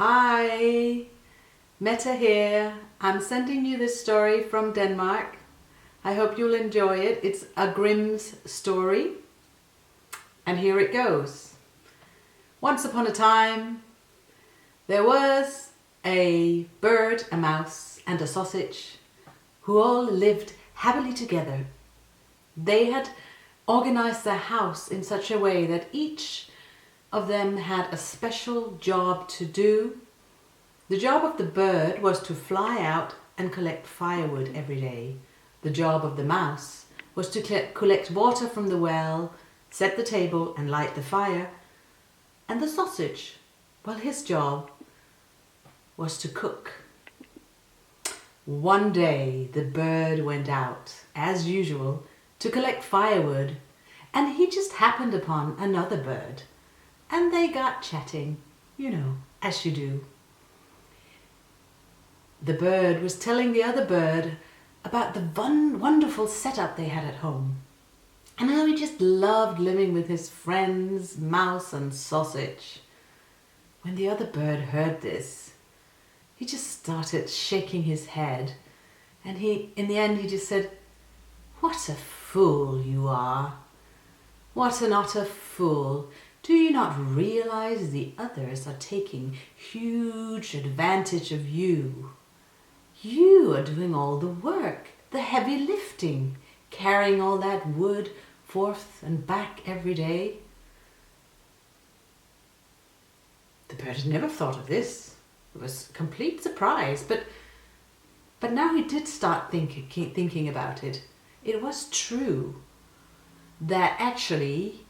Hi, Mette here. I'm sending you this story from Denmark. I hope you'll enjoy it. It's a Grimm's story. And here it goes. Once upon a time, there was a bird, a mouse, and a sausage who all lived happily together. They had organized their house in such a way that each of them had a special job to do. The job of the bird was to fly out and collect firewood every day. The job of the mouse was to collect water from the well, set the table and light the fire. And the sausage, well, his job was to cook. One day the bird went out, as usual, to collect firewood, and he just happened upon another bird. And they got chatting, as you do. The bird was telling the other bird about the wonderful setup they had at home, and how he just loved living with his friends, mouse and sausage. When the other bird heard this, he just started shaking his head, and in the end he just said, "What a fool you are! What an utter fool! Do you not realize the others are taking huge advantage of you? You are doing all the work, the heavy lifting, carrying all that wood forth and back every day." The bird had never thought of this. It was a complete surprise, but now he did start thinking about it. It was true that actually,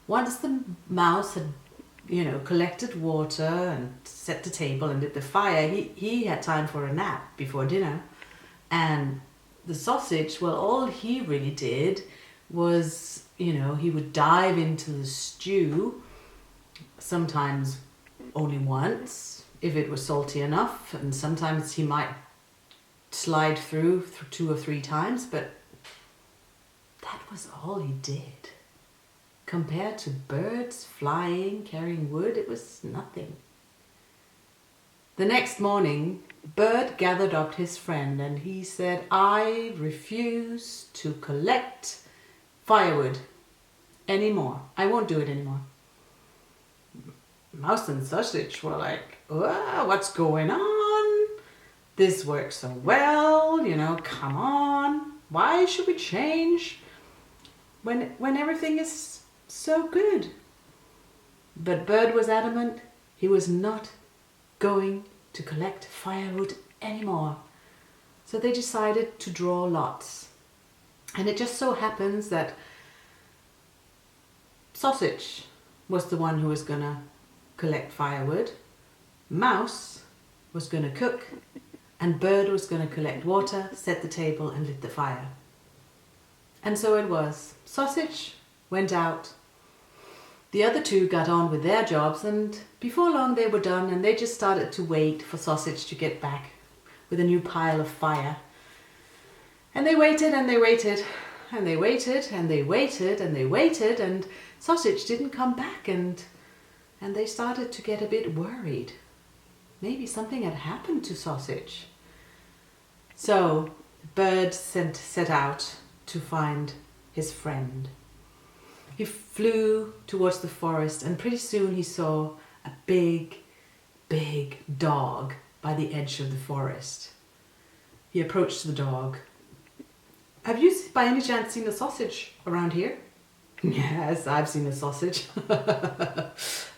once the mouse had, collected water and set the table and lit the fire, he had time for a nap before dinner. And the sausage, well, all he really did was, he would dive into the stew, sometimes only once, if it was salty enough, and sometimes he might slide through 2 or 3 times, but that was all he did. Compared to birds flying, carrying wood, it was nothing. The next morning, Bird gathered up his friend and he said, "I refuse to collect firewood anymore. I won't do it anymore." Mouse and sausage were like, "What's going on? This works so well, come on. Why should we change when everything is so good?" But Bird was adamant he was not going to collect firewood anymore. So they decided to draw lots. And it just so happens that sausage was the one who was going to collect firewood, mouse was going to cook, and bird was going to collect water, set the table and lit the fire. And so it was. Sausage went out. The other 2 got on with their jobs, and before long they were done, and they just started to wait for sausage to get back with a new pile of fire. And they waited and they waited and they waited and they waited and they waited, and sausage didn't come back, and they started to get a bit worried. Maybe something had happened to sausage. So Bird set out to find his friend. He flew towards the forest, and pretty soon he saw a big, big dog by the edge of the forest. He approached the dog. "Have you by any chance seen a sausage around here?" "Yes, I've seen a sausage.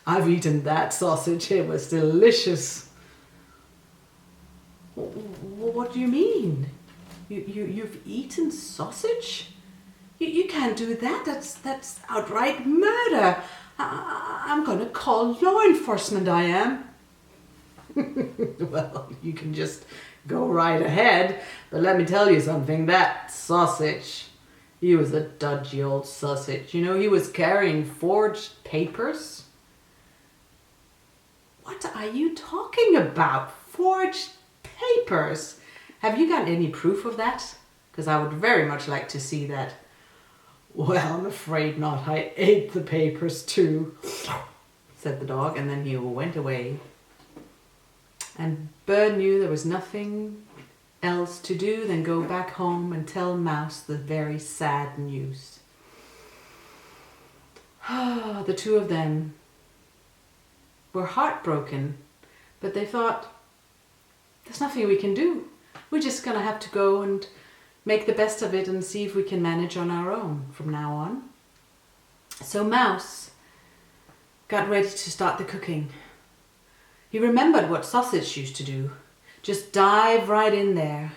I've eaten that sausage. It was delicious." "What do you mean? You've eaten sausage? You can't do that. That's outright murder. I'm going to call law enforcement, I am." "Well, you can just go right ahead, but let me tell you something. That sausage, he was a dodgy old sausage. He was carrying forged papers." "What are you talking about? Forged papers? Have you got any proof of that? Because I would very much like to see that." "Well, I'm afraid not. I ate the papers too," said the dog, and then he went away. And Bird knew there was nothing else to do than go back home and tell Mouse the very sad news. The two of them were heartbroken, but they thought, there's nothing we can do. We're just going to have to go and make the best of it and see if we can manage on our own from now on. So Mouse got ready to start the cooking. He remembered what Sausage used to do. Just dive right in there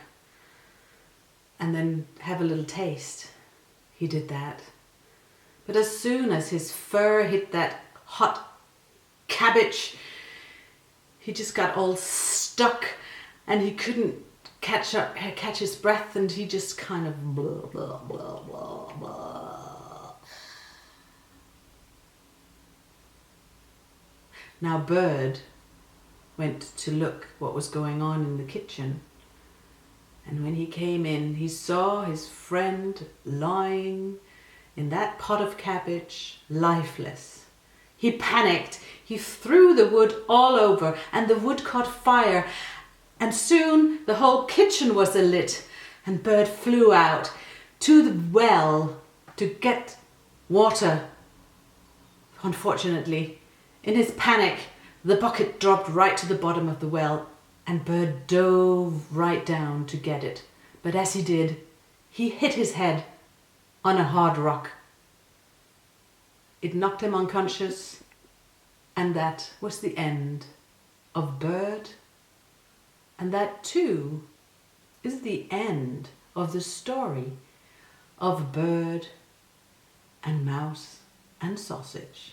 and then have a little taste. He did that. But as soon as his fur hit that hot cabbage, he just got all stuck and he couldn't catch his breath, and he just kind of blah, blah, blah, blah, blah. Now Bird went to look what was going on in the kitchen, and when he came in, he saw his friend lying in that pot of cabbage, lifeless. He panicked. He threw the wood all over, and the wood caught fire, and soon the whole kitchen was alit, and Bird flew out to the well to get water. Unfortunately, in his panic, the bucket dropped right to the bottom of the well, and Bird dove right down to get it. But as he did, he hit his head on a hard rock. It knocked him unconscious, and that was the end of Bird. And that too is the end of the story of Bird and Mouse and Sausage.